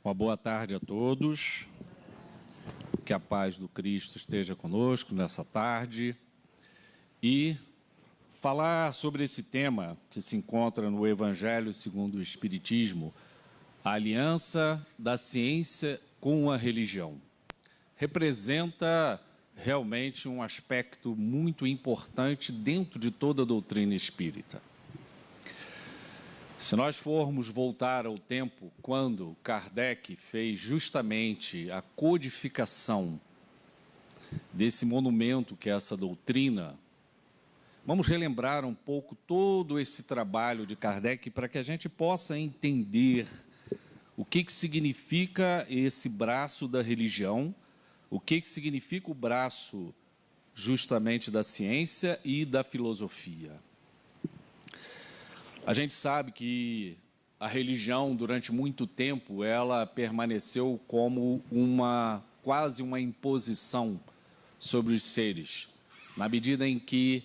Uma boa tarde a todos. Que a paz do Cristo esteja conosco nessa tarde. E falar sobre esse tema que se encontra no Evangelho segundo o Espiritismo, a aliança da ciência com a religião. Representa realmente um aspecto muito importante dentro de toda a doutrina espírita. Se nós formos voltar ao tempo quando Kardec fez justamente a codificação desse monumento que é essa doutrina, vamos relembrar um pouco todo esse trabalho de Kardec para que a gente possa entender o que significa esse braço da religião, o que significa o braço justamente da ciência e da filosofia. A gente sabe que a religião, durante muito tempo, ela permaneceu como quase uma imposição sobre os seres, na medida em que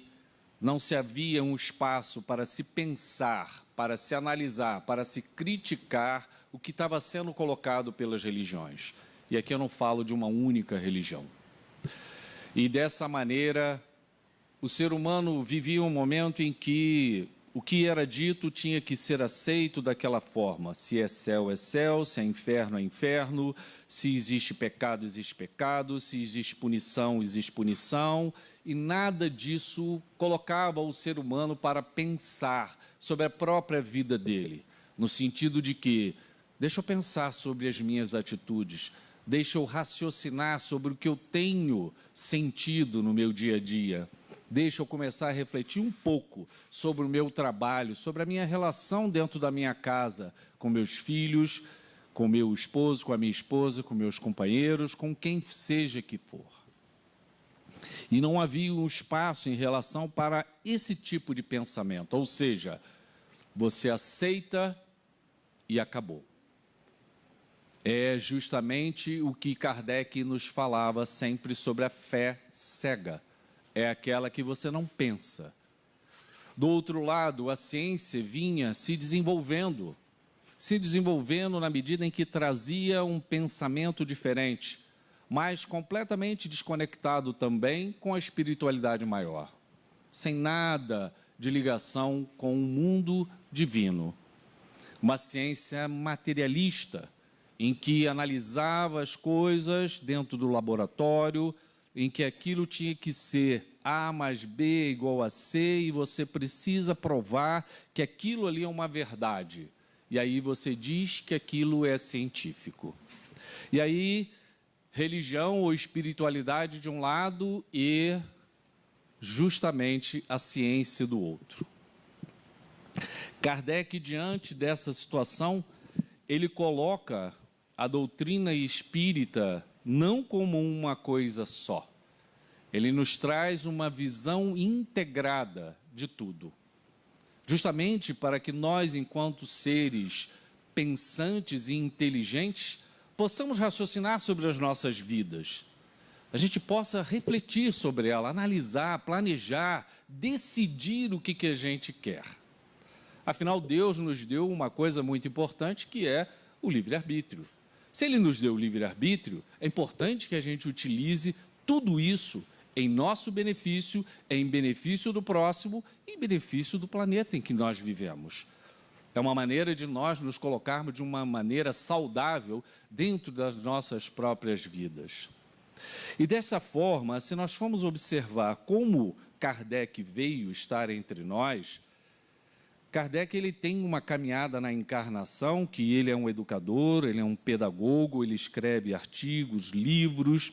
não se havia um espaço para se pensar, para se analisar, para se criticar o que estava sendo colocado pelas religiões. E aqui eu não falo de uma única religião. E dessa maneira, o ser humano vivia um momento em que o que era dito tinha que ser aceito daquela forma. Se é céu, se é inferno, se existe pecado, se existe punição, existe punição. E nada disso colocava o ser humano para pensar sobre a própria vida dele, no sentido de que, deixa eu pensar sobre as minhas atitudes, deixa eu raciocinar sobre o que eu tenho sentido no meu dia a dia. Deixa eu começar a refletir um pouco sobre o meu trabalho, sobre a minha relação dentro da minha casa, com meus filhos, com meu esposo, com a minha esposa, com meus companheiros, com quem seja que for. E não havia um espaço em relação para esse tipo de pensamento, ou seja, você aceita e acabou. É justamente o que Kardec nos falava sempre sobre a fé cega. É aquela que você não pensa. Do outro lado, a ciência vinha se desenvolvendo na medida em que trazia um pensamento diferente, mas completamente desconectado também com a espiritualidade maior, sem nada de ligação com o mundo divino. Uma ciência materialista, em que analisava as coisas dentro do laboratório, em que aquilo tinha que ser A mais B igual a C, e você precisa provar que aquilo ali é uma verdade. E aí você diz que aquilo é científico. E aí, religião ou espiritualidade de um lado e justamente a ciência do outro. Kardec, diante dessa situação, ele coloca a doutrina espírita não como uma coisa só. Ele nos traz uma visão integrada de tudo. Justamente para que nós, enquanto seres pensantes e inteligentes, possamos raciocinar sobre as nossas vidas. A gente possa refletir sobre ela, analisar, planejar, decidir o que a gente quer. Afinal, Deus nos deu uma coisa muito importante, que é o livre-arbítrio. Se Ele nos deu o livre-arbítrio, é importante que a gente utilize tudo isso em nosso benefício, em benefício do próximo e em benefício do planeta em que nós vivemos. É uma maneira de nós nos colocarmos de uma maneira saudável dentro das nossas próprias vidas. E dessa forma, se nós formos observar como Kardec veio estar entre nós, Kardec ele tem uma caminhada na encarnação, que ele é um educador, ele é um pedagogo, ele escreve artigos, livros,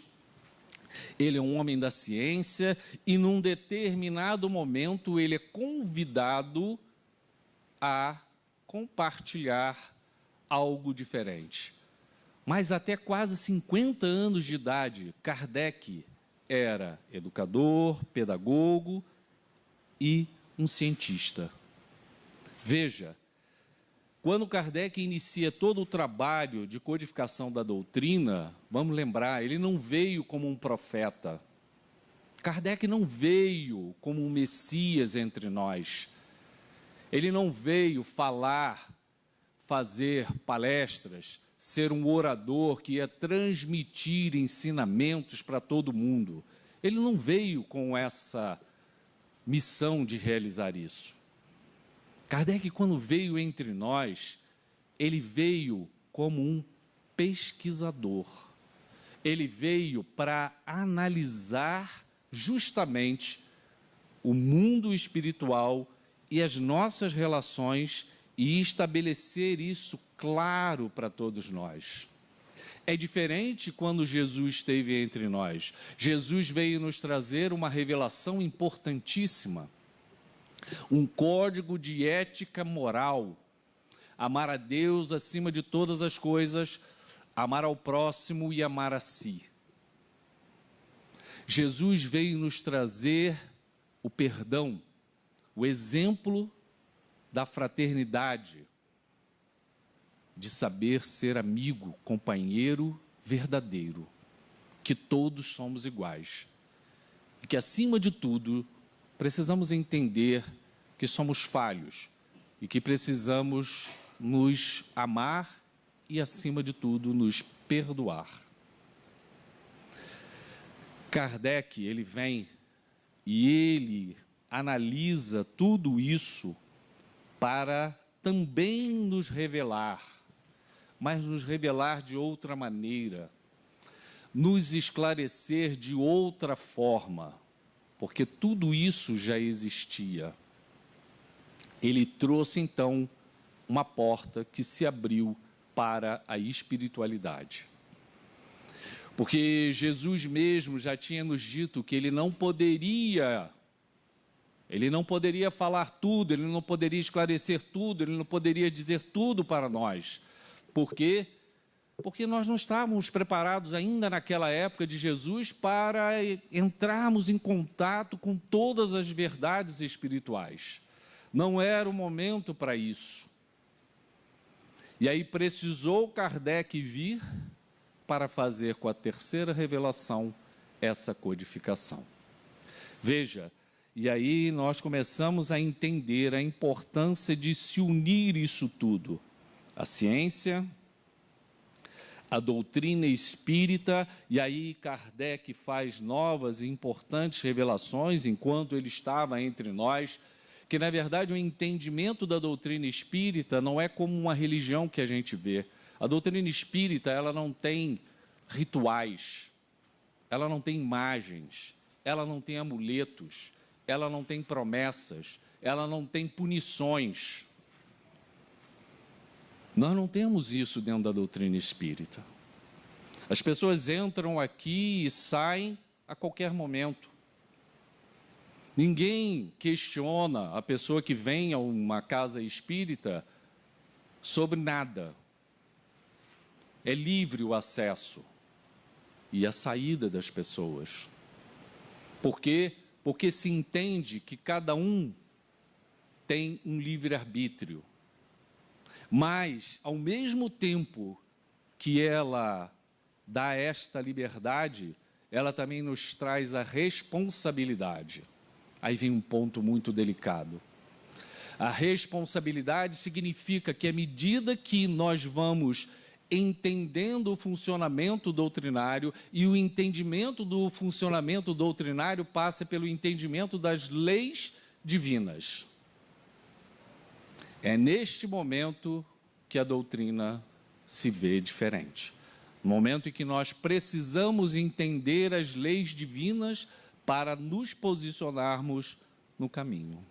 ele é um homem da ciência, e num determinado momento ele é convidado a compartilhar algo diferente. Mas até quase 50 anos de idade, Kardec era educador, pedagogo e um cientista. Veja, quando Kardec inicia todo o trabalho de codificação da doutrina, vamos lembrar, ele não veio como um profeta. Kardec não veio como um Messias entre nós. Ele não veio falar, fazer palestras, ser um orador que ia transmitir ensinamentos para todo mundo. Ele não veio com essa missão de realizar isso. Kardec, quando veio entre nós, ele veio como um pesquisador. Ele veio para analisar justamente o mundo espiritual e as nossas relações e estabelecer isso claro para todos nós. É diferente quando Jesus esteve entre nós. Jesus veio nos trazer uma revelação importantíssima, um código de ética moral, amar a Deus acima de todas as coisas, amar ao próximo e amar a si. Jesus veio nos trazer o perdão, o exemplo da fraternidade, de saber ser amigo, companheiro verdadeiro, que todos somos iguais. E que, acima de tudo, precisamos entender que somos falhos e que precisamos nos amar e, acima de tudo, nos perdoar. Kardec, ele vem e ele analisa tudo isso para também nos revelar, mas nos revelar de outra maneira, nos esclarecer de outra forma, porque tudo isso já existia. Ele trouxe, então, uma porta que se abriu para a espiritualidade. Porque Jesus mesmo já tinha nos dito que ele não poderia falar tudo, ele não poderia esclarecer tudo, ele não poderia dizer tudo para nós. Por quê? Porque nós não estávamos preparados ainda naquela época de Jesus para entrarmos em contato com todas as verdades espirituais. Não era o momento para isso. E aí precisou Kardec vir para fazer com a terceira revelação essa codificação. Veja, e aí nós começamos a entender a importância de se unir isso tudo. A ciência, a doutrina espírita, e aí Kardec faz novas e importantes revelações enquanto ele estava entre nós, que na verdade o entendimento da doutrina espírita não é como uma religião que a gente vê. A doutrina espírita, ela não tem rituais, ela não tem imagens, ela não tem amuletos, ela não tem promessas, ela não tem punições. Nós não temos isso dentro da doutrina espírita. As pessoas entram aqui e saem a qualquer momento. Ninguém questiona a pessoa que vem a uma casa espírita sobre nada. É livre o acesso e a saída das pessoas. Por quê? Porque se entende que cada um tem um livre-arbítrio. Mas, ao mesmo tempo que ela dá esta liberdade, ela também nos traz a responsabilidade. Aí vem um ponto muito delicado. A responsabilidade significa que, à medida que nós vamos entendendo o funcionamento doutrinário, e o entendimento do funcionamento doutrinário passa pelo entendimento das leis divinas. É neste momento que a doutrina se vê diferente. No momento em que nós precisamos entender as leis divinas para nos posicionarmos no caminho.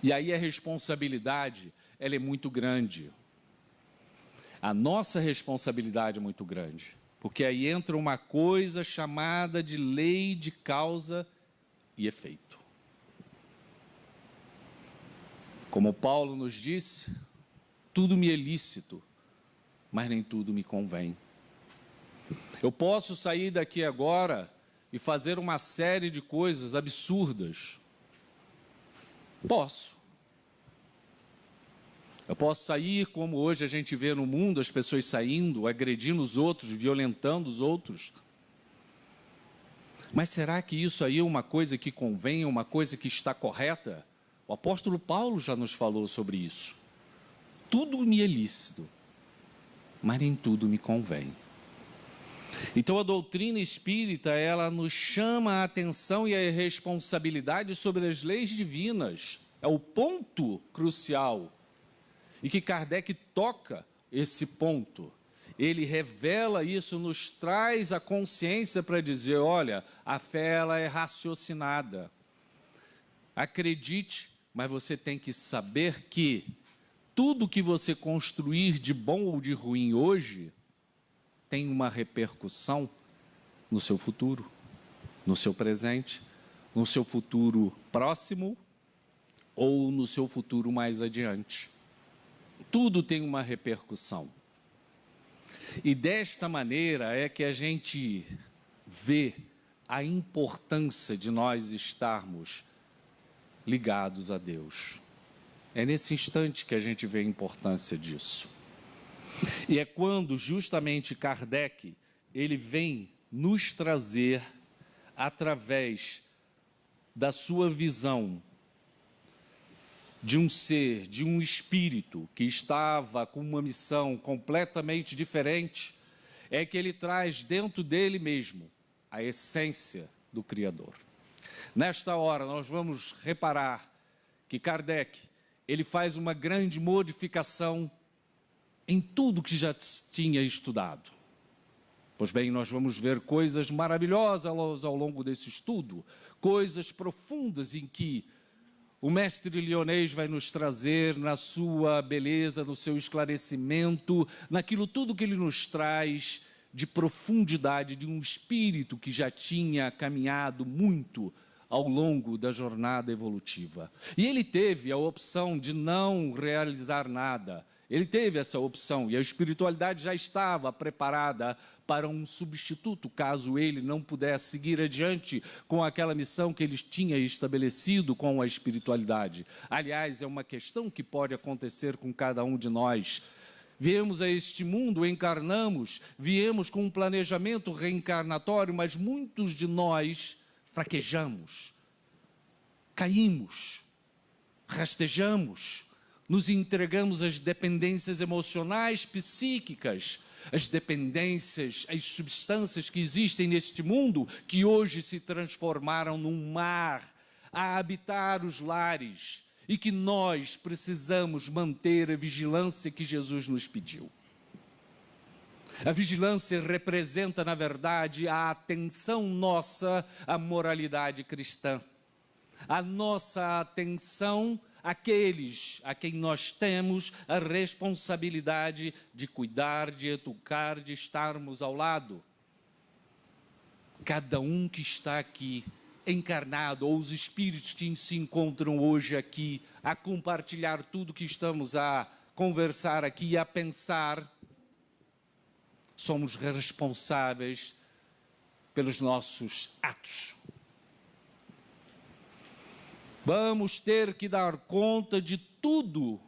E aí a responsabilidade, ela é muito grande. A nossa responsabilidade é muito grande, porque aí entra uma coisa chamada de lei de causa e efeito. Como Paulo nos disse, tudo me é lícito, mas nem tudo me convém. Eu posso sair daqui agora e fazer uma série de coisas absurdas. Posso. Eu posso sair como hoje a gente vê no mundo, as pessoas saindo, agredindo os outros, violentando os outros. Mas será que isso aí é uma coisa que convém, uma coisa que está correta? O apóstolo Paulo já nos falou sobre isso. Tudo me é lícito, mas nem tudo me convém. Então a doutrina espírita, ela nos chama a atenção e a responsabilidade sobre as leis divinas. É o ponto crucial. E que Kardec toca esse ponto. Ele revela isso, nos traz a consciência para dizer, olha, a fé ela é raciocinada. Acredite, mas você tem que saber que tudo que você construir de bom ou de ruim hoje tem uma repercussão no seu futuro, no seu presente, no seu futuro próximo ou no seu futuro mais adiante. Tudo tem uma repercussão. E desta maneira é que a gente vê a importância de nós estarmos ligados a Deus. É nesse instante que a gente vê a importância disso. E é quando justamente Kardec, ele vem nos trazer, através da sua visão de um ser, de um espírito que estava com uma missão completamente diferente, é que ele traz dentro dele mesmo a essência do Criador. Nesta hora nós vamos reparar que Kardec, ele faz uma grande modificação em tudo que já tinha estudado. Pois bem, nós vamos ver coisas maravilhosas ao longo desse estudo, coisas profundas em que o mestre Lyonês vai nos trazer na sua beleza, no seu esclarecimento, naquilo tudo que ele nos traz de profundidade, de um espírito que já tinha caminhado muito ao longo da jornada evolutiva. E ele teve a opção de não realizar nada. Ele teve essa opção e a espiritualidade já estava preparada para um substituto, caso ele não pudesse seguir adiante com aquela missão que ele tinha estabelecido com a espiritualidade. Aliás, é uma questão que pode acontecer com cada um de nós. Viemos a este mundo, encarnamos, viemos com um planejamento reencarnatório, mas muitos de nós fraquejamos, caímos, rastejamos, nos entregamos às dependências emocionais, psíquicas, as dependências, as substâncias que existem neste mundo, que hoje se transformaram num mar a habitar os lares, e que nós precisamos manter a vigilância que Jesus nos pediu. A vigilância representa, na verdade, a atenção nossa à moralidade cristã, a nossa atenção àqueles a quem nós temos a responsabilidade de cuidar, de educar, de estarmos ao lado. Cada um que está aqui encarnado, ou os espíritos que se encontram hoje aqui a compartilhar tudo que estamos a conversar aqui e a pensar, somos responsáveis pelos nossos atos. Vamos ter que dar conta de tudo,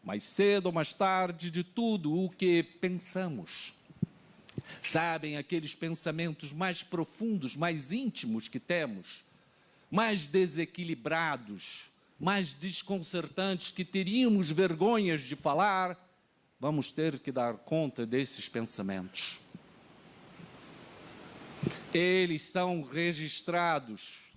mais cedo ou mais tarde, de tudo o que pensamos. Sabem, aqueles pensamentos mais profundos, mais íntimos que temos, mais desequilibrados, mais desconcertantes, que teríamos vergonhas de falar, vamos ter que dar conta desses pensamentos. Eles são registrados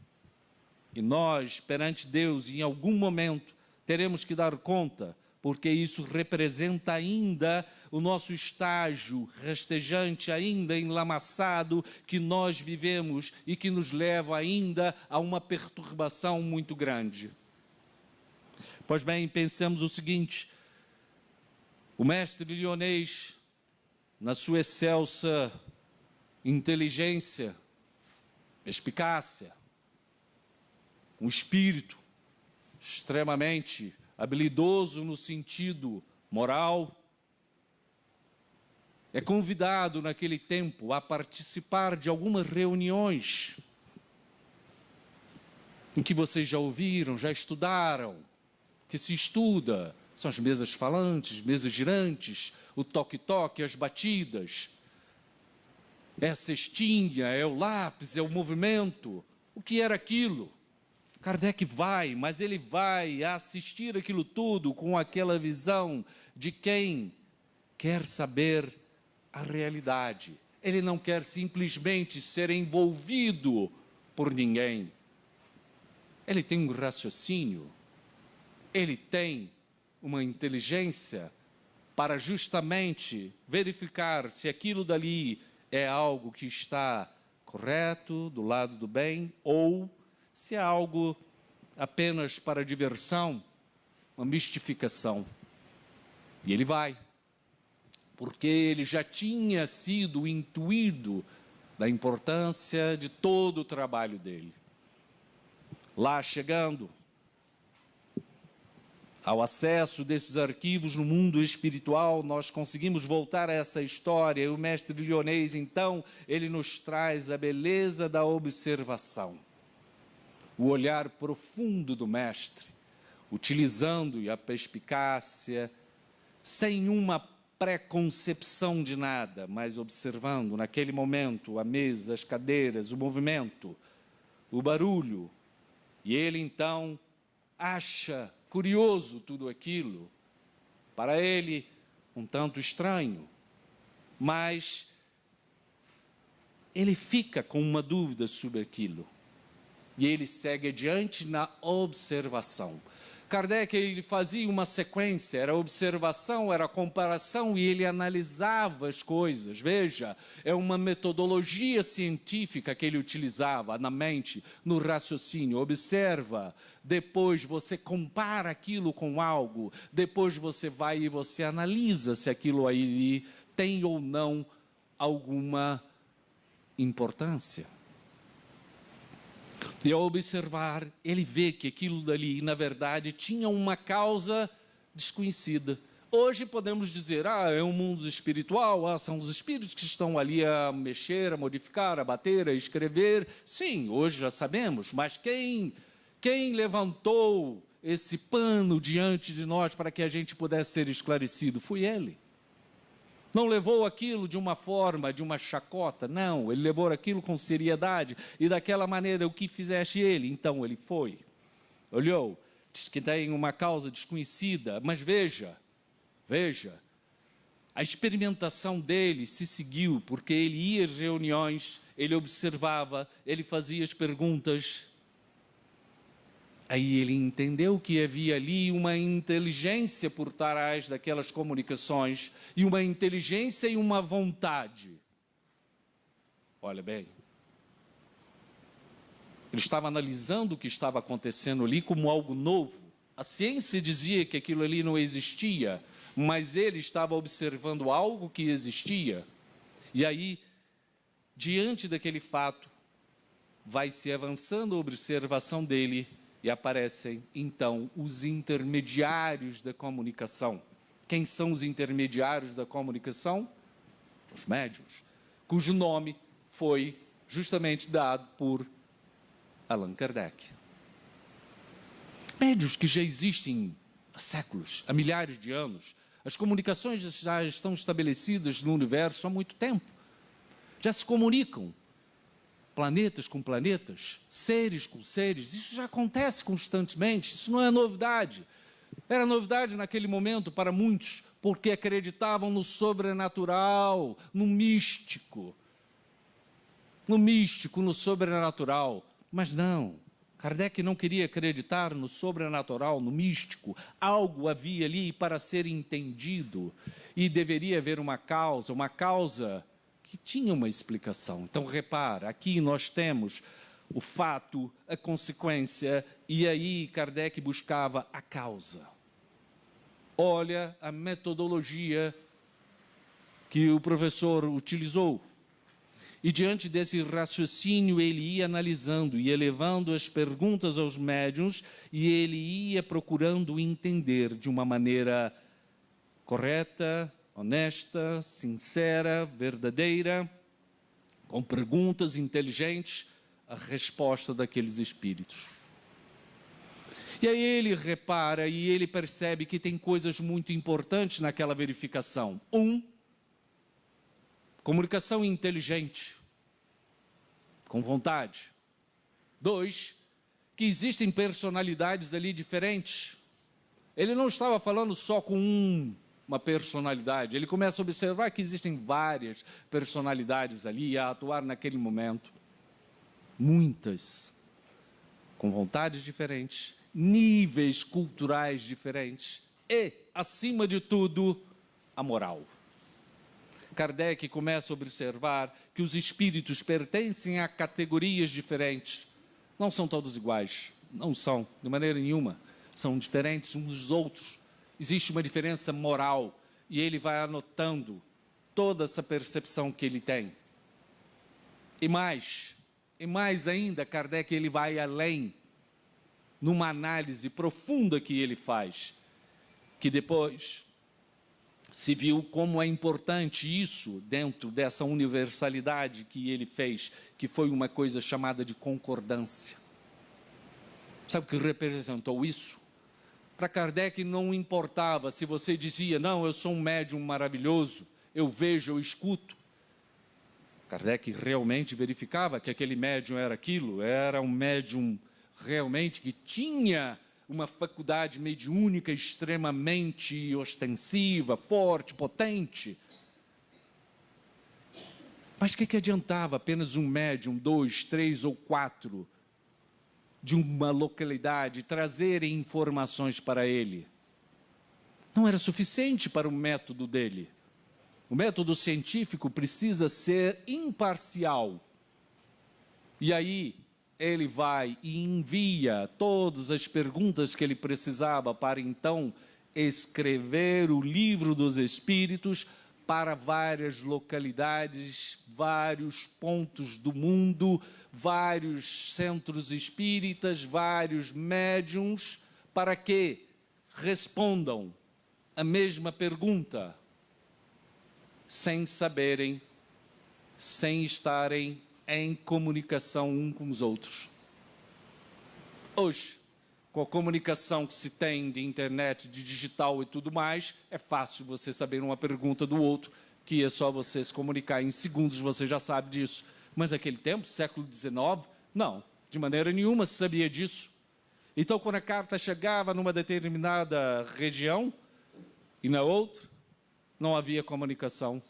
e nós, perante Deus, em algum momento, teremos que dar conta, porque isso representa ainda o nosso estágio rastejante, ainda enlamaçado, que nós vivemos e que nos leva ainda a uma perturbação muito grande. Pois bem, pensemos o seguinte: o mestre Lyonês, na sua excelsa inteligência, perspicácia, um espírito extremamente habilidoso no sentido moral, é convidado naquele tempo a participar de algumas reuniões em que vocês já ouviram, já estudaram, que se estuda, são as mesas falantes, mesas girantes, o toque-toque, as batidas, é a cestinha, é o lápis, é o movimento. O que era aquilo? Kardec vai, mas ele vai assistir aquilo tudo com aquela visão de quem quer saber a realidade. Ele não quer simplesmente ser envolvido por ninguém. Ele tem um raciocínio, ele tem uma inteligência para justamente verificar se aquilo dali é algo que está correto, do lado do bem, ou se é algo apenas para diversão, uma mistificação. E ele vai, porque ele já tinha sido intuído da importância de todo o trabalho dele. Lá chegando ao acesso desses arquivos no mundo espiritual, nós conseguimos voltar a essa história, e o mestre Lyonês, então, ele nos traz a beleza da observação, o olhar profundo do mestre, utilizando a perspicácia, sem uma preconcepção de nada, mas observando naquele momento a mesa, as cadeiras, o movimento, o barulho, e ele então acha curioso tudo aquilo, para ele um tanto estranho, mas ele fica com uma dúvida sobre aquilo, e ele segue adiante na observação. Kardec, ele fazia uma sequência, era observação, era comparação, e ele analisava as coisas. Veja, é uma metodologia científica que ele utilizava na mente, no raciocínio. Observa, depois você compara aquilo com algo, depois você vai e você analisa se aquilo aí tem ou não alguma importância. E ao observar, ele vê que aquilo dali, na verdade, tinha uma causa desconhecida. Hoje podemos dizer, é um mundo espiritual, são os espíritos que estão ali a mexer, a modificar, a bater, a escrever. Sim, hoje já sabemos, mas quem levantou esse pano diante de nós para que a gente pudesse ser esclarecido? Foi ele. Não levou aquilo de uma forma, de uma chacota, não. Ele levou aquilo com seriedade. E daquela maneira, o que fizeste ele? Então ele foi. Olhou, diz que tem uma causa desconhecida. Mas veja, a experimentação dele se seguiu, porque ele ia às reuniões, ele observava, ele fazia as perguntas. Aí ele entendeu que havia ali uma inteligência por trás daquelas comunicações, e uma inteligência e uma vontade. Olha bem, ele estava analisando o que estava acontecendo ali como algo novo. A ciência dizia que aquilo ali não existia, mas ele estava observando algo que existia. E aí, diante daquele fato, vai se avançando a observação dele, e aparecem, então, os intermediários da comunicação. Quem são os intermediários da comunicação? Os médiuns, cujo nome foi justamente dado por Allan Kardec. Médiuns que já existem há séculos, há milhares de anos. As comunicações já estão estabelecidas no universo há muito tempo. Já se comunicam. Planetas com planetas, seres com seres, isso já acontece constantemente, isso não é novidade. Era novidade naquele momento para muitos, porque acreditavam no sobrenatural, no místico, no sobrenatural. Mas não, Kardec não queria acreditar no sobrenatural, no místico. Algo havia ali para ser entendido, e deveria haver uma causa que tinha uma explicação. Então, repara, aqui nós temos o fato, a consequência, e aí Kardec buscava a causa. Olha a metodologia que o professor utilizou. E diante desse raciocínio, ele ia analisando, ia levando as perguntas aos médiuns, e ele ia procurando entender de uma maneira correta, honesta, sincera, verdadeira, com perguntas inteligentes, a resposta daqueles espíritos. E aí ele repara e ele percebe que tem coisas muito importantes naquela verificação. Comunicação inteligente, com vontade. 2, que existem personalidades ali diferentes. Ele não estava falando só com um uma personalidade. Ele começa a observar que existem várias personalidades ali a atuar naquele momento. Muitas, com vontades diferentes, níveis culturais diferentes e, acima de tudo, a moral. Kardec começa a observar que os espíritos pertencem a categorias diferentes. Não são todos iguais, não são, de maneira nenhuma. São diferentes uns dos outros. Existe uma diferença moral e ele vai anotando toda essa percepção que ele tem. E mais ainda, Kardec ele vai além, numa análise profunda que ele faz, que depois se viu como é importante isso dentro dessa universalidade que ele fez, que foi uma coisa chamada de concordância. Sabe o que representou isso? Para Kardec não importava se você dizia, não, eu sou um médium maravilhoso, eu vejo, eu escuto. Kardec realmente verificava que aquele médium era aquilo, era um médium realmente que tinha uma faculdade mediúnica extremamente ostensiva, forte, potente. Mas o que adiantava apenas um médium, 2, 3 ou 4 de uma localidade trazerem informações para ele? Não era suficiente para o método dele. O método científico precisa ser imparcial. E aí ele vai e envia todas as perguntas que ele precisava para então escrever o Livro dos Espíritos para várias localidades, vários pontos do mundo, vários centros espíritas, vários médiuns, para que respondam a mesma pergunta, sem saberem, sem estarem em comunicação uns com os outros. Hoje, com a comunicação que se tem de internet, de digital e tudo mais, é fácil você saber uma pergunta do outro, que é só você se comunicar em segundos, você já sabe disso. Mas naquele tempo, século XIX, não, de maneira nenhuma se sabia disso. Então, quando a carta chegava numa determinada região e na outra, não havia comunicação.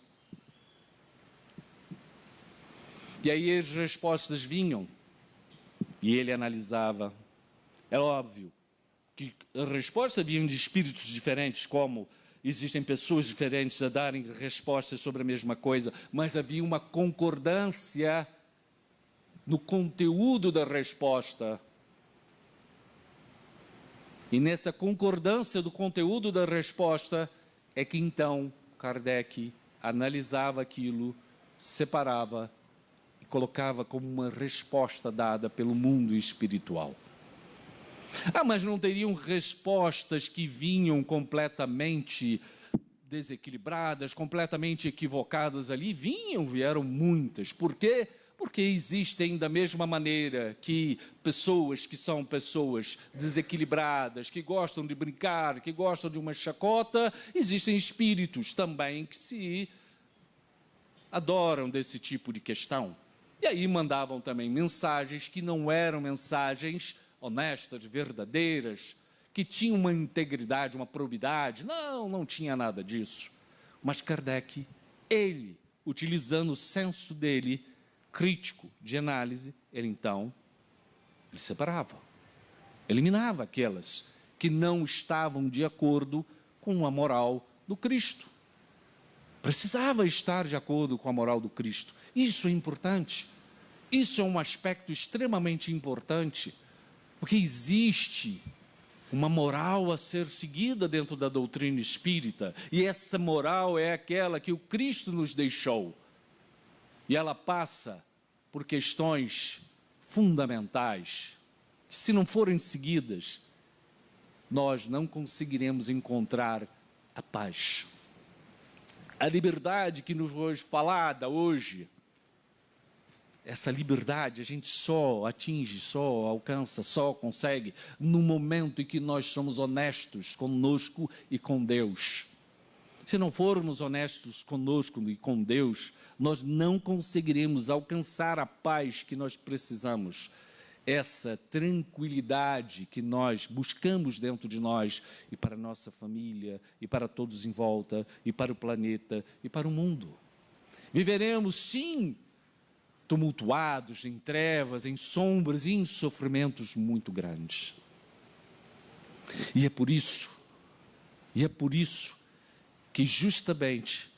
E aí as respostas vinham e ele analisava. É óbvio que a resposta vinha de espíritos diferentes, como existem pessoas diferentes a darem respostas sobre a mesma coisa, mas havia uma concordância no conteúdo da resposta. E nessa concordância do conteúdo da resposta é que então Kardec analisava aquilo, separava e colocava como uma resposta dada pelo mundo espiritual. Ah, mas não teriam respostas que vinham completamente desequilibradas, completamente equivocadas ali? Vieram muitas. Por quê? Porque existem da mesma maneira que pessoas que são pessoas desequilibradas, que gostam de brincar, que gostam de uma chacota, existem espíritos também que se adoram desse tipo de questão. E aí mandavam também mensagens que não eram mensagens honestas, verdadeiras, que tinham uma integridade, uma probidade. Não tinha nada disso. Mas Kardec, ele, utilizando o senso dele, crítico, de análise, ele separava, eliminava aquelas que não estavam de acordo com a moral do Cristo. Precisava estar de acordo com a moral do Cristo. Isso é importante. Isso é um aspecto extremamente importante, porque existe uma moral a ser seguida dentro da doutrina espírita, e essa moral é aquela que o Cristo nos deixou. E ela passa por questões fundamentais, que se não forem seguidas, nós não conseguiremos encontrar a paz. A liberdade que nos foi falada hoje, essa liberdade a gente só atinge, só alcança, só consegue no momento em que nós somos honestos conosco e com Deus. Se não formos honestos conosco e com Deus, nós não conseguiremos alcançar a paz que nós precisamos. essa tranquilidade que nós buscamos dentro de nós e para a nossa família, e para todos em volta, e para o planeta, e para o mundo. Viveremos, sim, tumultuados, em trevas, em sombras e em sofrimentos muito grandes. E é por isso que justamente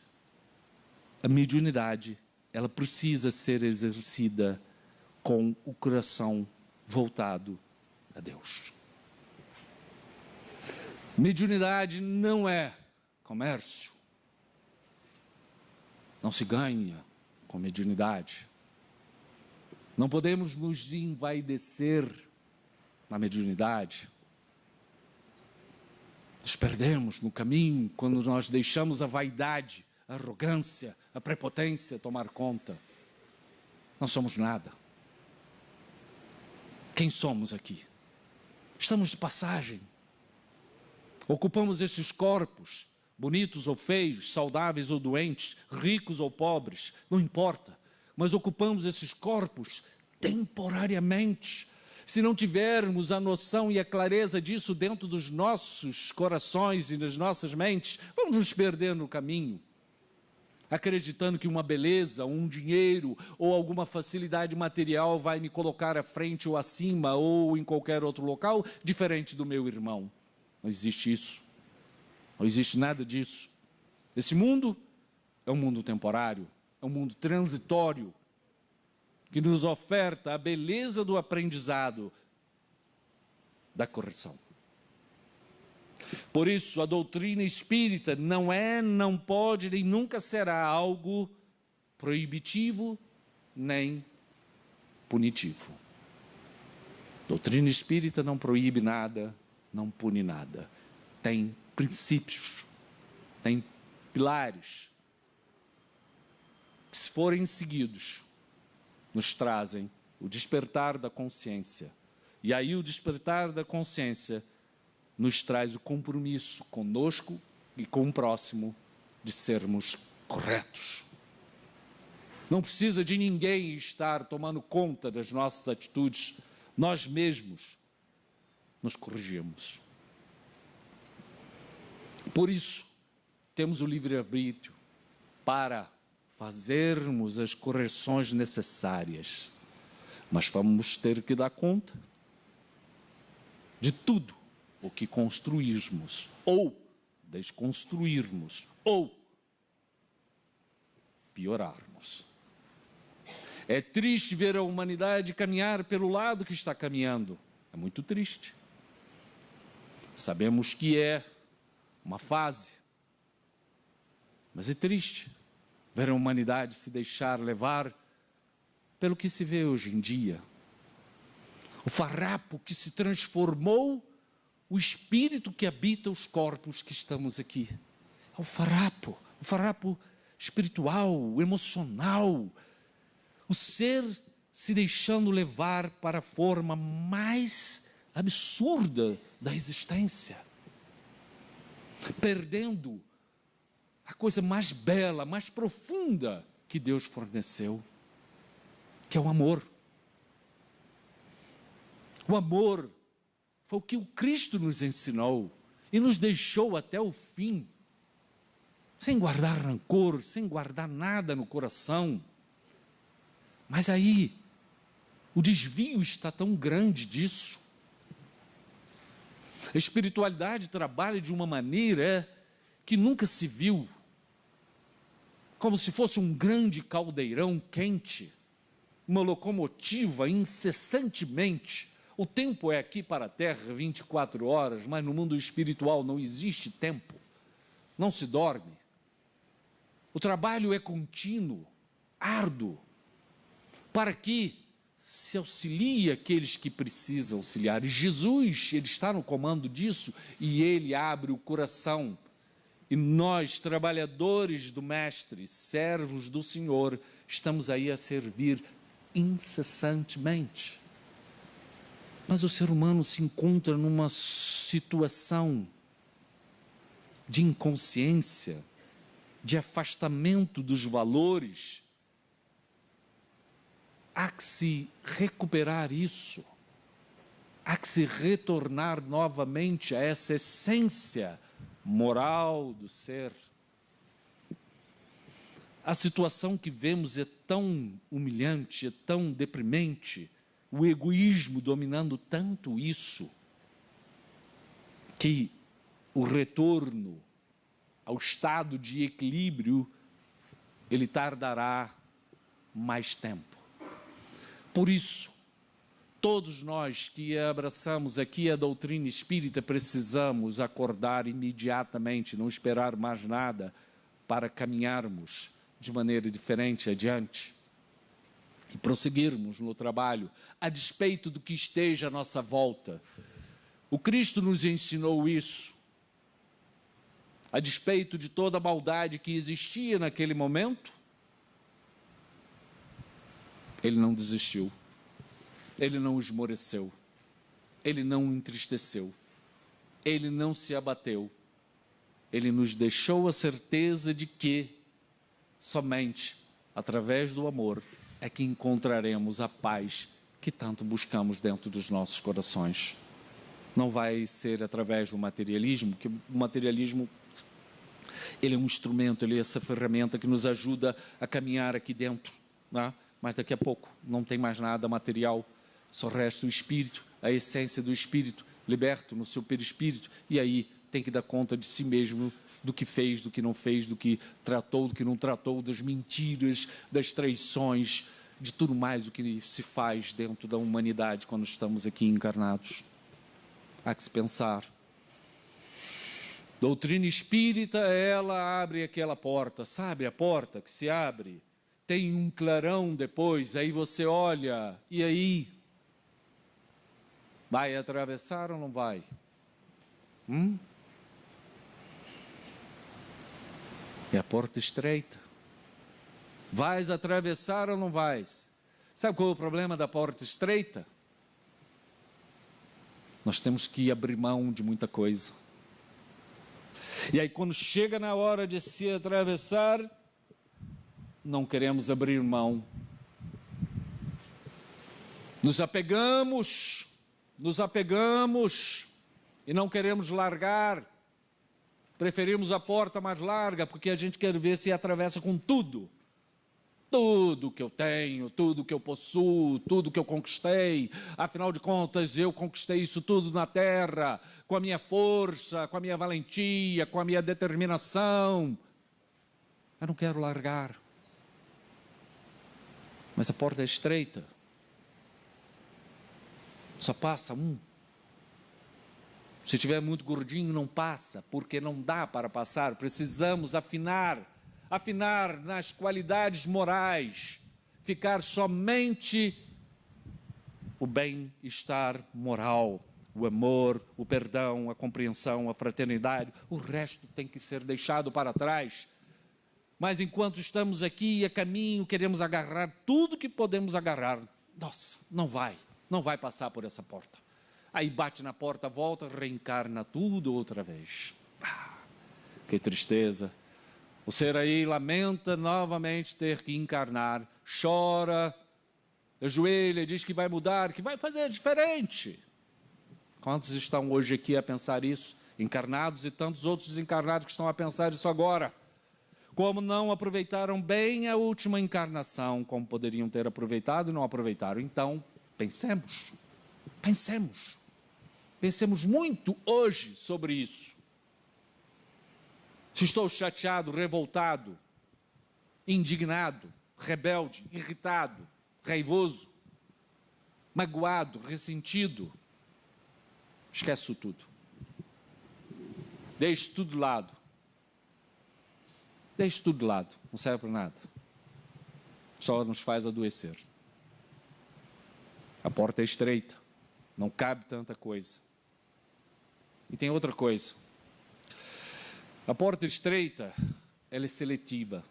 a mediunidade, ela precisa ser exercida com o coração voltado a Deus. Mediunidade não é comércio. Não se ganha com mediunidade. Não podemos nos envaidecer na mediunidade. Nos perdemos no caminho quando nós deixamos a vaidade, a arrogância, a prepotência tomar conta. Não somos nada. Quem somos aqui? Estamos de passagem. Ocupamos esses corpos, bonitos ou feios, saudáveis ou doentes, ricos ou pobres, não importa. Mas ocupamos esses corpos temporariamente. Se não tivermos a noção e a clareza disso dentro dos nossos corações e das nossas mentes, vamos nos perder no caminho, acreditando que uma beleza, um dinheiro ou alguma facilidade material vai me colocar à frente ou acima ou em qualquer outro local diferente do meu irmão. Não existe isso. Não existe nada disso. Esse mundo é um mundo temporário, é um mundo transitório, que nos oferta a beleza do aprendizado, da correção. Por isso, a doutrina espírita não é, não pode, nem nunca será algo proibitivo, nem punitivo. Doutrina espírita não proíbe nada, não pune nada. Tem princípios, tem pilares, que se forem seguidos, nos trazem o despertar da consciência. E aí o despertar da consciência nos traz o compromisso conosco e com o próximo de sermos corretos. Não precisa de ninguém estar tomando conta das nossas atitudes, nós mesmos nos corrigimos. Por isso, temos o livre-arbítrio para fazermos as correções necessárias, mas vamos ter que dar conta de tudo o que construirmos, ou desconstruirmos, ou piorarmos. É triste ver a humanidade caminhar pelo lado que está caminhando. É muito triste. Sabemos que é uma fase, mas é triste ver a humanidade se deixar levar pelo que se vê hoje em dia. O farrapo que se transformou o espírito que habita os corpos que estamos aqui. É o farrapo espiritual, emocional, o ser se deixando levar para a forma mais absurda da existência, perdendo a coisa mais bela, mais profunda que Deus forneceu, que é o amor. O amor foi o que o Cristo nos ensinou e nos deixou até o fim, sem guardar rancor, sem guardar nada no coração. Mas aí, o desvio está tão grande disso. A espiritualidade trabalha de uma maneira que nunca se viu, como se fosse um grande caldeirão quente, uma locomotiva incessantemente. O tempo é aqui para a Terra 24 horas, mas no mundo espiritual não existe tempo, não se dorme. O trabalho é contínuo, árduo, para que se auxilie aqueles que precisam auxiliar. E Jesus, Ele está no comando disso, e Ele abre o coração. E nós, trabalhadores do Mestre, servos do Senhor, estamos aí a servir incessantemente. Mas o ser humano se encontra numa situação de inconsciência, de afastamento dos valores. Há que se recuperar isso. Há que se retornar novamente a essa essência moral do ser. A situação que vemos é tão humilhante, é tão deprimente, o egoísmo dominando tanto isso, que o retorno ao estado de equilíbrio, ele tardará mais tempo. Por isso, todos nós que abraçamos aqui a doutrina espírita precisamos acordar imediatamente, não esperar mais nada para caminharmos de maneira diferente adiante e prosseguirmos no trabalho, a despeito do que esteja à nossa volta. O Cristo nos ensinou isso. A despeito de toda a maldade que existia naquele momento, ele não desistiu. Ele não esmoreceu, ele não entristeceu, ele não se abateu. Ele nos deixou a certeza de que somente através do amor é que encontraremos a paz que tanto buscamos dentro dos nossos corações. Não vai ser através do materialismo, que o materialismo, ele é um instrumento, ele é essa ferramenta que nos ajuda a caminhar aqui dentro, né? Mas daqui a pouco não tem mais nada material. Só resta o espírito, a essência do espírito, liberto no seu perispírito, e aí tem que dar conta de si mesmo, do que fez, do que não fez, do que tratou, do que não tratou, das mentiras, das traições, de tudo mais o que se faz dentro da humanidade quando estamos aqui encarnados. Há que se pensar. Doutrina espírita, ela abre aquela porta, sabe a porta que se abre? Tem um clarão depois, aí você olha, e aí? Vai atravessar ou não vai? É a porta estreita. Vais atravessar ou não vais? Sabe qual é o problema da porta estreita? Nós temos que abrir mão de muita coisa. E aí quando chega na hora de se atravessar, não queremos abrir mão. Nos apegamos e não queremos largar. Preferimos a porta mais larga, porque a gente quer ver se atravessa com tudo. Tudo que eu tenho, tudo que eu possuo, tudo que eu conquistei. Afinal de contas, eu conquistei isso tudo na terra, com a minha força, com a minha valentia, com a minha determinação. Eu não quero largar. Mas a porta é estreita. Só passa um. Se tiver muito gordinho, não passa, porque não dá para passar. Precisamos afinar nas qualidades morais, ficar somente o bem-estar moral, o amor, o perdão, a compreensão, a fraternidade. O resto tem que ser deixado para trás. Mas enquanto estamos aqui a caminho, queremos agarrar tudo que podemos agarrar. Nossa, não vai passar por essa porta. Aí bate na porta, volta, reencarna tudo outra vez. Que tristeza. O ser aí lamenta novamente ter que encarnar, chora, ajoelha, diz que vai mudar, que vai fazer diferente. Quantos estão hoje aqui a pensar isso? Encarnados e tantos outros desencarnados que estão a pensar isso agora. Como não aproveitaram bem a última encarnação, como poderiam ter aproveitado e não aproveitaram. Então, pensemos muito hoje sobre isso. Se estou chateado, revoltado, indignado, rebelde, irritado, raivoso, magoado, ressentido, esquece isso tudo. Deixe tudo de lado. Deixe tudo de lado, não serve para nada. Só nos faz adoecer. A porta é estreita, não cabe tanta coisa. E tem outra coisa. A porta estreita, ela é seletiva.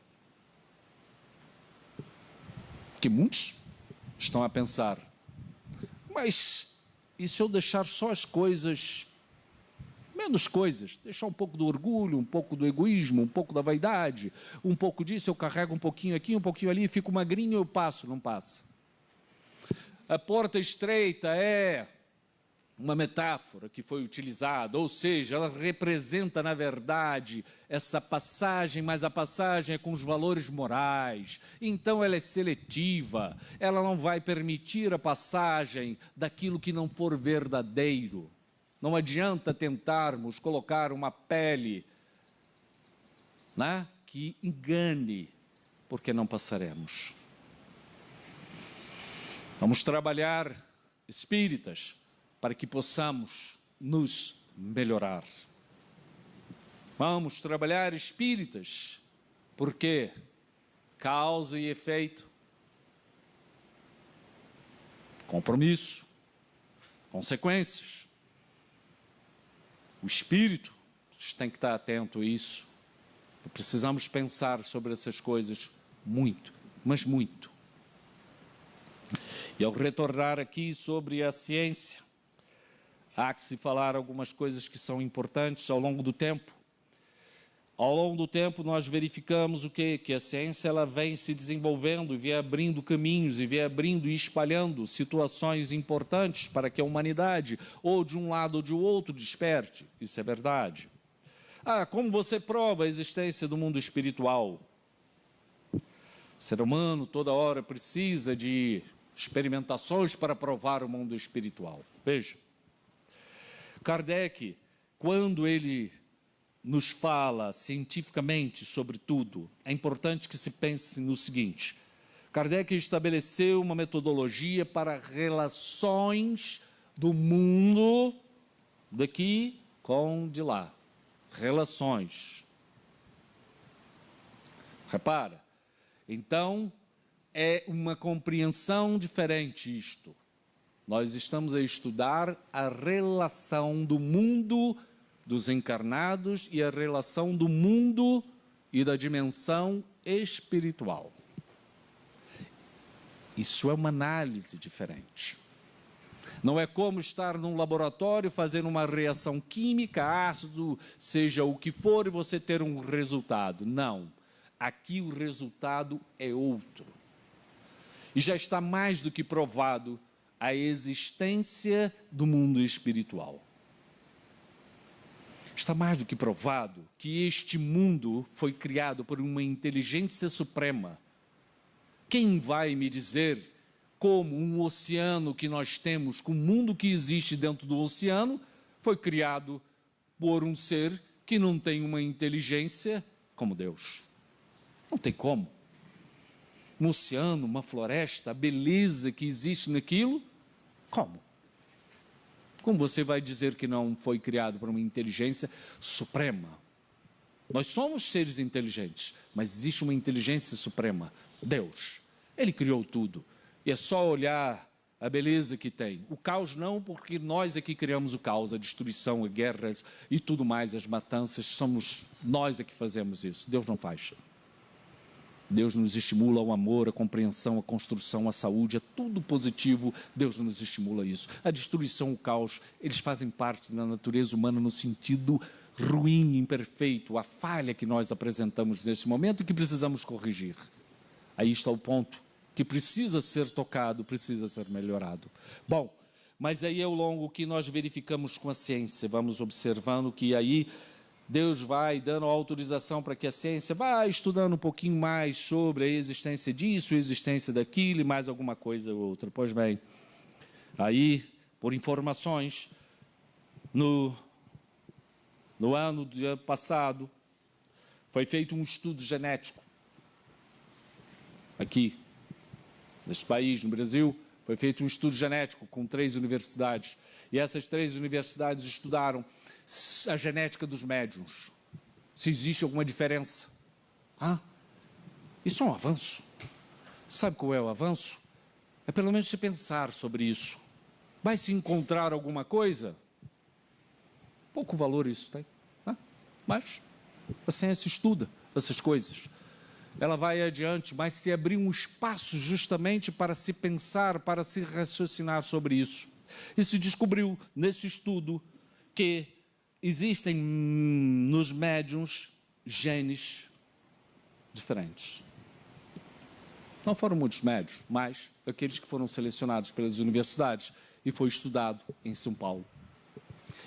Que muitos estão a pensar, mas e se eu deixar só as coisas, menos coisas, deixar um pouco do orgulho, um pouco do egoísmo, um pouco da vaidade, um pouco disso, eu carrego um pouquinho aqui, um pouquinho ali, fico magrinho, eu passo, não passa. A porta estreita é uma metáfora que foi utilizada, ou seja, ela representa, na verdade, essa passagem, mas a passagem é com os valores morais, então ela é seletiva, ela não vai permitir a passagem daquilo que não for verdadeiro. Não adianta tentarmos colocar uma pele, né, que engane, porque não passaremos. Vamos trabalhar, espíritas, para que possamos nos melhorar. Vamos trabalhar, espíritas, porque causa e efeito, compromisso, consequências. O espírito tem que estar atento a isso. Precisamos pensar sobre essas coisas muito, mas muito. E ao retornar aqui sobre a ciência, há que se falar algumas coisas que são importantes ao longo do tempo. Ao longo do tempo nós verificamos o quê? Que a ciência ela vem se desenvolvendo e vem abrindo caminhos e vem abrindo e espalhando situações importantes para que a humanidade, ou de um lado ou de outro, desperte. Isso é verdade. Como você prova a existência do mundo espiritual? O ser humano toda hora precisa de experimentações para provar o mundo espiritual. Veja, Kardec, quando ele nos fala cientificamente sobre tudo, é importante que se pense no seguinte: Kardec estabeleceu uma metodologia para relações do mundo daqui com de lá. Relações. Repara, então é uma compreensão diferente isto. Nós estamos a estudar a relação do mundo dos encarnados e a relação do mundo e da dimensão espiritual. Isso é uma análise diferente. Não é como estar num laboratório fazendo uma reação química, ácido, seja o que for, e você ter um resultado. Não. Aqui o resultado é outro. E já está mais do que provado a existência do mundo espiritual. Está mais do que provado que este mundo foi criado por uma inteligência suprema. Quem vai me dizer como um oceano que nós temos, com o mundo que existe dentro do oceano, foi criado por um ser que não tem uma inteligência como Deus? Não tem como. Um oceano, uma floresta, a beleza que existe naquilo, como? Como você vai dizer que não foi criado por uma inteligência suprema? Nós somos seres inteligentes, mas existe uma inteligência suprema, Deus. Ele criou tudo. E é só olhar a beleza que tem. O caos não, porque nós é que criamos o caos, a destruição, as guerras e tudo mais, as matanças, somos nós é que fazemos isso. Deus não faz. Deus nos estimula ao amor, à compreensão, à construção, à saúde, a tudo positivo, Deus nos estimula a isso. A destruição, o caos, eles fazem parte da natureza humana no sentido ruim, imperfeito, a falha que nós apresentamos nesse momento e que precisamos corrigir. Aí está o ponto, que precisa ser tocado, precisa ser melhorado. Bom, mas aí ao longo que nós verificamos com a ciência, vamos observando que aí Deus vai dando autorização para que a ciência vá estudando um pouquinho mais sobre a existência disso, a existência daquilo e mais alguma coisa ou outra. Pois bem, aí, por informações, no ano passado, foi feito um estudo genético aqui, neste país, no Brasil, foi feito um estudo genético com 3 universidades. E essas 3 universidades estudaram a genética dos médiuns. Se existe alguma diferença. Isso é um avanço. Sabe qual é o avanço? É pelo menos você pensar sobre isso. Vai se encontrar alguma coisa? Pouco valor isso tem. Mas a ciência estuda essas coisas. Ela vai adiante, mas se abrir um espaço justamente para se pensar, para se raciocinar sobre isso. E se descobriu nesse estudo que existem nos médiuns genes diferentes. Não foram muitos médiuns, mas aqueles que foram selecionados pelas universidades. e foi estudado em São Paulo.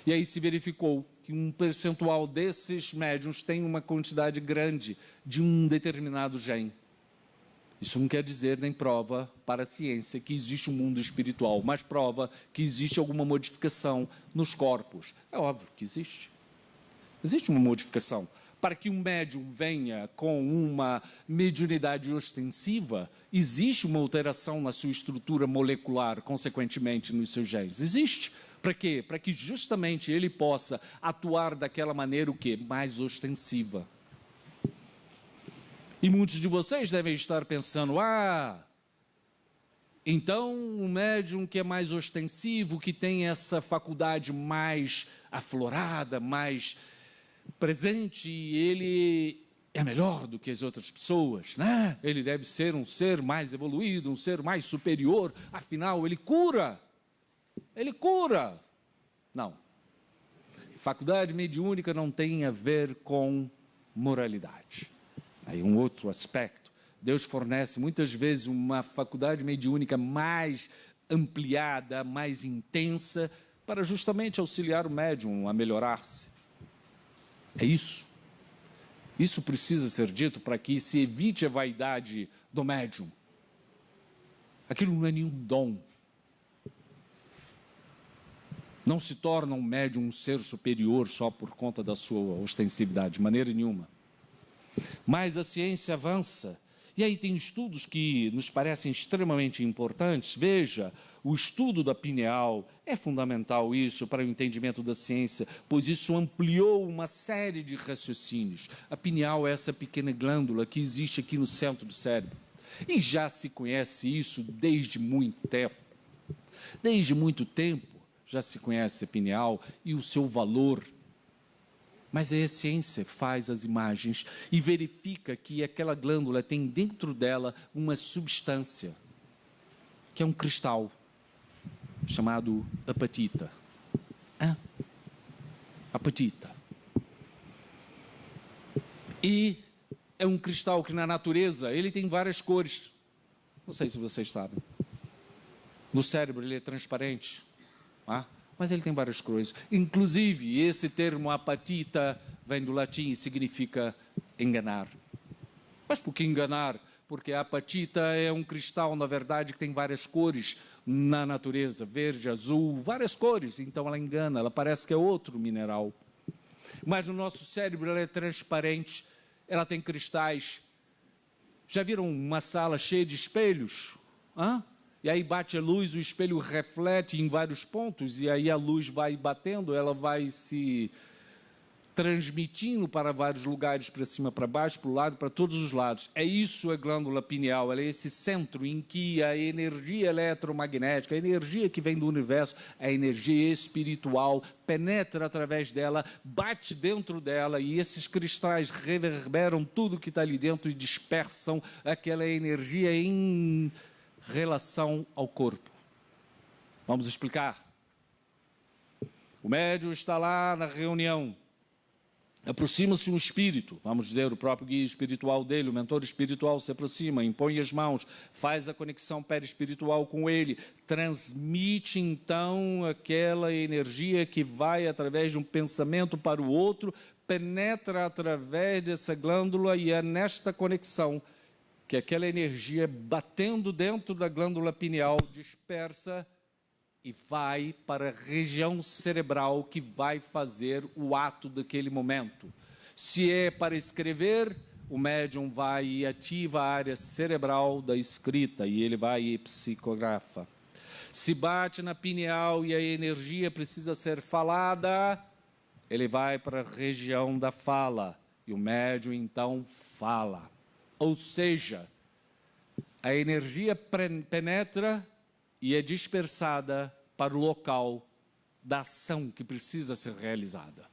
E aí se verificou que um percentual desses médiuns tem uma quantidade grande de um determinado gene. Isso não quer dizer nem prova para a ciência que existe um mundo espiritual, mas prova que existe alguma modificação nos corpos. É óbvio que existe. Existe uma modificação. Para que um médium venha com uma mediunidade ostensiva, existe uma alteração na sua estrutura molecular, consequentemente, nos seus genes. Existe. Para quê? Para que justamente ele possa atuar daquela maneira o quê? Mais ostensiva. E muitos de vocês devem estar pensando, então o médium que é mais ostensivo, que tem essa faculdade mais aflorada, mais presente, ele é melhor do que as outras pessoas, né? Ele deve ser um ser mais evoluído, um ser mais superior, afinal ele cura. Ele cura. Não. Faculdade mediúnica não tem a ver com moralidade. Aí um outro aspecto. Deus fornece muitas vezes uma faculdade mediúnica mais ampliada, mais intensa, para justamente auxiliar o médium a melhorar-se. É isso. Isso precisa ser dito para que se evite a vaidade do médium. Aquilo não é nenhum dom. Não se torna um médium um ser superior só por conta da sua ostensividade, de maneira nenhuma. Mas a ciência avança, e aí tem estudos que nos parecem extremamente importantes. Veja, o estudo da pineal é fundamental isso para o entendimento da ciência, pois isso ampliou uma série de raciocínios. A pineal é essa pequena glândula que existe aqui no centro do cérebro. E já se conhece isso desde muito tempo. Desde muito tempo já se conhece a pineal e o seu valor. Mas a ciência faz as imagens e verifica que aquela glândula tem dentro dela uma substância, que é um cristal, chamado apatita. Apatita. E é um cristal que na natureza, ele tem várias cores. Não sei se vocês sabem. No cérebro ele é transparente, mas ele tem várias cores. Inclusive, esse termo apatita vem do latim e significa enganar. Mas por que enganar? Porque a apatita é um cristal, na verdade, que tem várias cores na natureza, verde, azul, várias cores. Então ela engana, ela parece que é outro mineral. Mas no nosso cérebro ela é transparente, ela tem cristais. Já viram uma sala cheia de espelhos? E aí bate a luz, o espelho reflete em vários pontos, e aí a luz vai batendo, ela vai se transmitindo para vários lugares, para cima, para baixo, para o lado, para todos os lados. É isso a glândula pineal, ela é esse centro em que a energia eletromagnética, a energia que vem do universo, a energia espiritual, penetra através dela, bate dentro dela, e esses cristais reverberam tudo que está ali dentro e dispersam aquela energia em relação ao corpo. Vamos explicar. O médium está lá na reunião. Aproxima-se um espírito, vamos dizer, o próprio guia espiritual dele, o mentor espiritual se aproxima, impõe as mãos, faz a conexão perispiritual com ele, transmite então aquela energia que vai através de um pensamento para o outro, penetra através dessa glândula, e é nesta conexão que aquela energia batendo dentro da glândula pineal dispersa e vai para a região cerebral que vai fazer o ato daquele momento. Se é para escrever, o médium vai e ativa a área cerebral da escrita e ele vai e psicografa. Se bate na pineal e a energia precisa ser falada, ele vai para a região da fala e o médium então fala. Ou seja, a energia penetra e é dispersada para o local da ação que precisa ser realizada.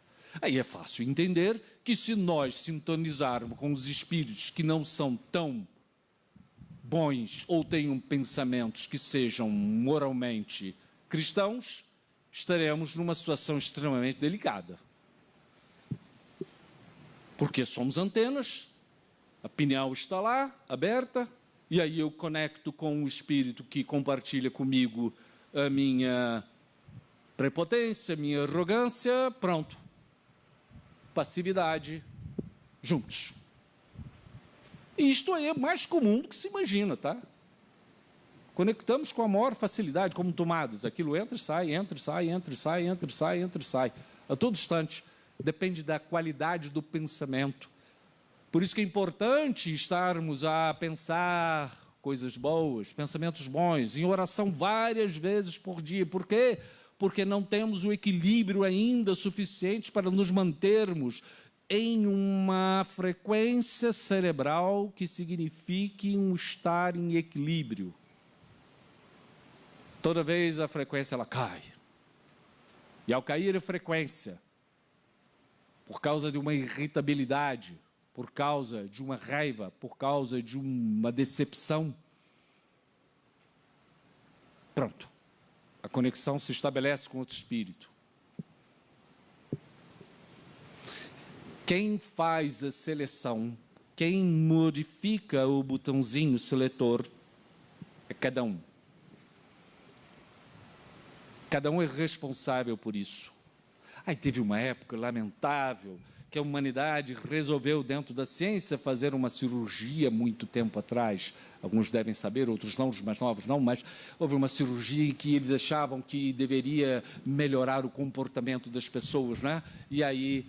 Aí é fácil entender que se nós sintonizarmos com os espíritos que não são tão bons ou tenham pensamentos que sejam moralmente cristãos, estaremos numa situação extremamente delicada. Porque somos antenas, a pineal está lá, aberta, e aí eu conecto com o espírito que compartilha comigo a minha prepotência, a minha arrogância, pronto. Passividade, juntos. E isto aí é mais comum do que se imagina, tá? Conectamos com a maior facilidade, como tomadas. Aquilo entra e sai, entra e sai, entra e sai, entra e sai, entra e sai. A todo instante. Depende da qualidade do pensamento. Por isso que é importante estarmos a pensar coisas boas, pensamentos bons, em oração várias vezes por dia. Por quê? Porque não temos o equilíbrio ainda suficiente para nos mantermos em uma frequência cerebral que signifique um estar em equilíbrio. Toda vez a frequência ela cai. E ao cair a frequência, por causa de uma irritabilidade, por causa de uma raiva, por causa de uma decepção, pronto. A conexão se estabelece com outro espírito. Quem faz a seleção, quem modifica o botãozinho seletor, é cada um. Cada um é responsável por isso. Aí teve uma época lamentável que a humanidade resolveu, dentro da ciência, fazer uma cirurgia muito tempo atrás. Alguns devem saber, outros não, os mais novos não, mas houve uma cirurgia em que eles achavam que deveria melhorar o comportamento das pessoas, né? E aí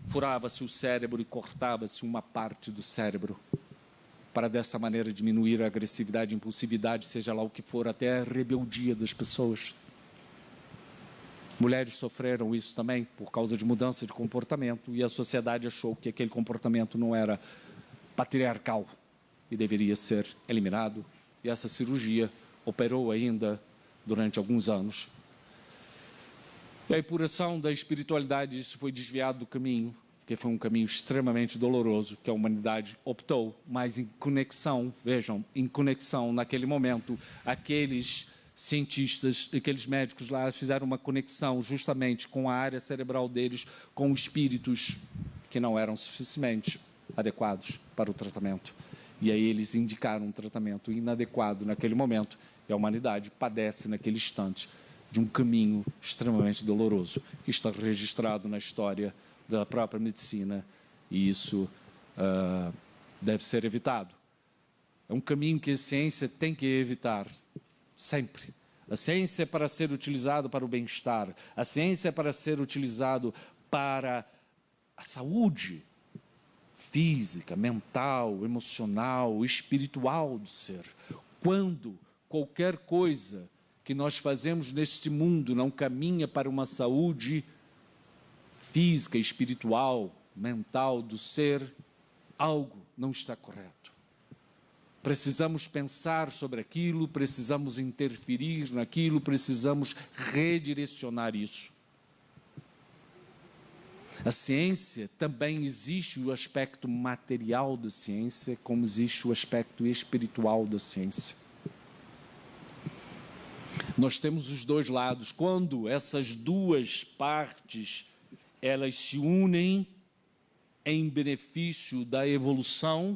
furava-se o cérebro e cortava-se uma parte do cérebro, para dessa maneira diminuir a agressividade, a impulsividade, seja lá o que for, até a rebeldia das pessoas. Mulheres sofreram isso também por causa de mudança de comportamento e a sociedade achou que aquele comportamento não era patriarcal e deveria ser eliminado. E essa cirurgia operou ainda durante alguns anos. E a epuração da espiritualidade, isso foi desviado do caminho, porque foi um caminho extremamente doloroso que a humanidade optou, mas em conexão, vejam, em conexão naquele momento, aqueles cientistas, aqueles médicos lá fizeram uma conexão justamente com a área cerebral deles, com espíritos que não eram suficientemente adequados para o tratamento. E aí eles indicaram um tratamento inadequado naquele momento e a humanidade padece naquele instante de um caminho extremamente doloroso, que está registrado na história da própria medicina e isso deve ser evitado. É um caminho que a ciência tem que evitar. Sempre. A ciência é para ser utilizado para o bem-estar. A ciência é para ser utilizado para a saúde física, mental, emocional, espiritual do ser. Quando qualquer coisa que nós fazemos neste mundo não caminha para uma saúde física, espiritual, mental do ser, algo não está correto. Precisamos pensar sobre aquilo, precisamos interferir naquilo, precisamos redirecionar isso. A ciência também existe o aspecto material da ciência, como existe o aspecto espiritual da ciência. Nós temos os dois lados. Quando essas duas partes elas se unem em benefício da evolução,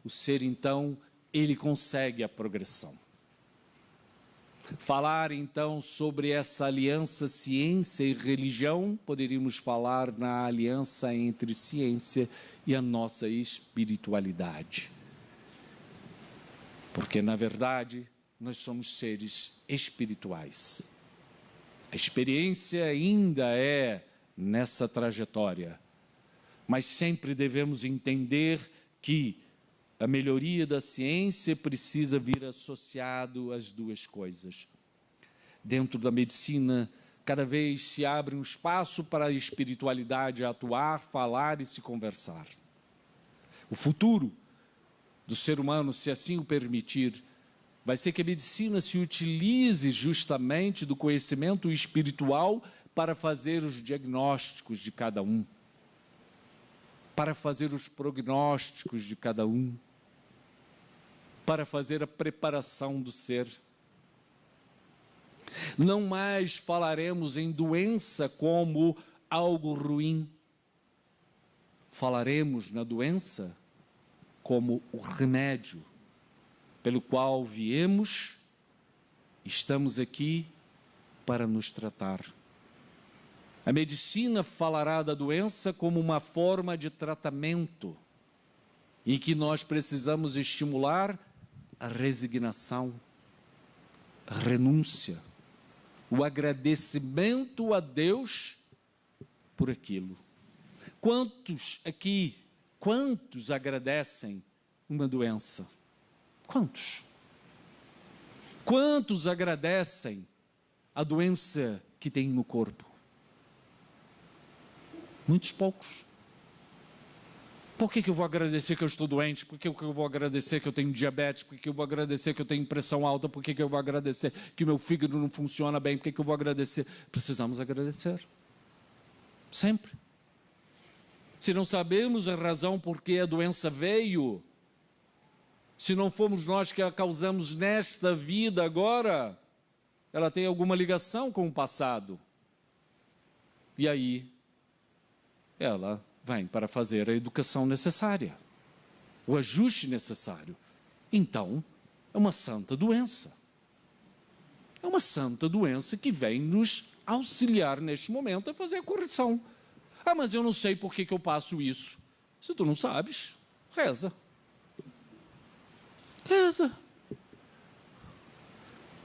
o ser então ele consegue a progressão. Falar então sobre essa aliança ciência e religião, poderíamos falar na aliança entre ciência e a nossa espiritualidade. Porque na verdade nós somos seres espirituais. A experiência ainda é nessa trajetória, mas sempre devemos entender que a melhoria da ciência precisa vir associado às duas coisas. Dentro da medicina, cada vez se abre um espaço para a espiritualidade atuar, falar e se conversar. O futuro do ser humano, se assim o permitir, vai ser que a medicina se utilize justamente do conhecimento espiritual para fazer os diagnósticos de cada um, para fazer os prognósticos de cada um, para fazer a preparação do ser. Não mais falaremos em doença como algo ruim. Falaremos na doença como o remédio pelo qual viemos, estamos aqui para nos tratar. A medicina falará da doença como uma forma de tratamento em que nós precisamos estimular a resignação, a renúncia, o agradecimento a Deus por aquilo. Quantos agradecem uma doença? Quantos? Quantos agradecem a doença que tem no corpo? Muitos poucos. Por que eu vou agradecer que eu estou doente? Por que eu vou agradecer que eu tenho diabetes? Por que eu vou agradecer que eu tenho pressão alta? Por que eu vou agradecer que o meu fígado não funciona bem? Por que eu vou agradecer? Precisamos agradecer. Sempre. Se não sabemos a razão por que a doença veio, se não fomos nós que a causamos nesta vida agora, ela tem alguma ligação com o passado. E aí, ela vem para fazer a educação necessária, o ajuste necessário. Então, é uma santa doença. É uma santa doença que vem nos auxiliar neste momento a fazer a correção. Ah, mas eu não sei por que eu passo isso. Se tu não sabes, reza. Reza.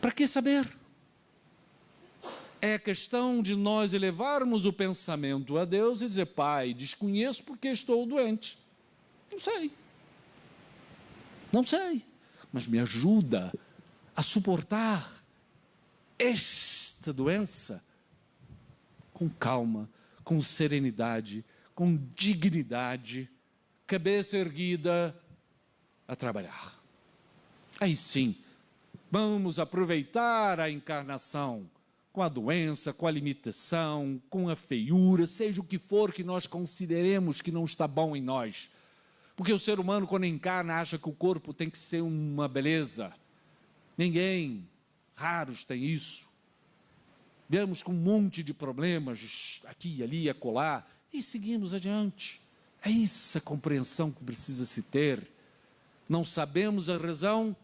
Para que saber? É questão de nós elevarmos o pensamento a Deus e dizer: Pai, desconheço porque estou doente. Não sei. Não sei. Mas me ajuda a suportar esta doença com calma, com serenidade, com dignidade, cabeça erguida, a trabalhar. Aí sim, vamos aproveitar a encarnação com a doença, com a limitação, com a feiura, seja o que for que nós consideremos que não está bom em nós. Porque o ser humano, quando encarna, acha que o corpo tem que ser uma beleza. Ninguém, raros, tem isso. Viemos com um monte de problemas, aqui, ali, acolá, e seguimos adiante. É essa compreensão que precisa se ter. Não sabemos a razão,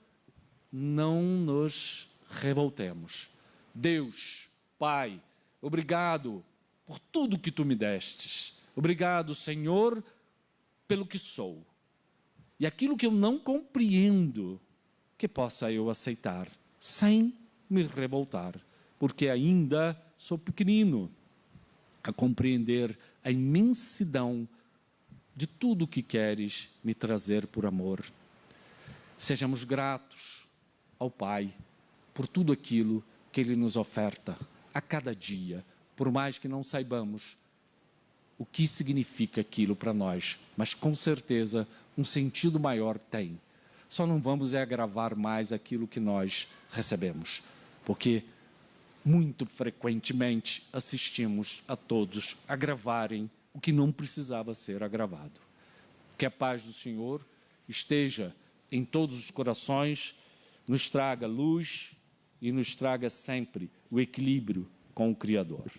não nos revoltemos. Deus, Pai, obrigado por tudo que Tu me destes. Obrigado, Senhor, pelo que sou. E aquilo que eu não compreendo, que possa eu aceitar, sem me revoltar, porque ainda sou pequenino a compreender a imensidão de tudo que queres me trazer por amor. Sejamos gratos ao Pai por tudo aquilo que Ele nos oferta a cada dia, por mais que não saibamos o que significa aquilo para nós, mas com certeza um sentido maior tem. Só não vamos agravar mais aquilo que nós recebemos, porque muito frequentemente assistimos a todos agravarem o que não precisava ser agravado. Que a paz do Senhor esteja em todos os corações, nos traga luz e nos traga sempre o equilíbrio com o Criador.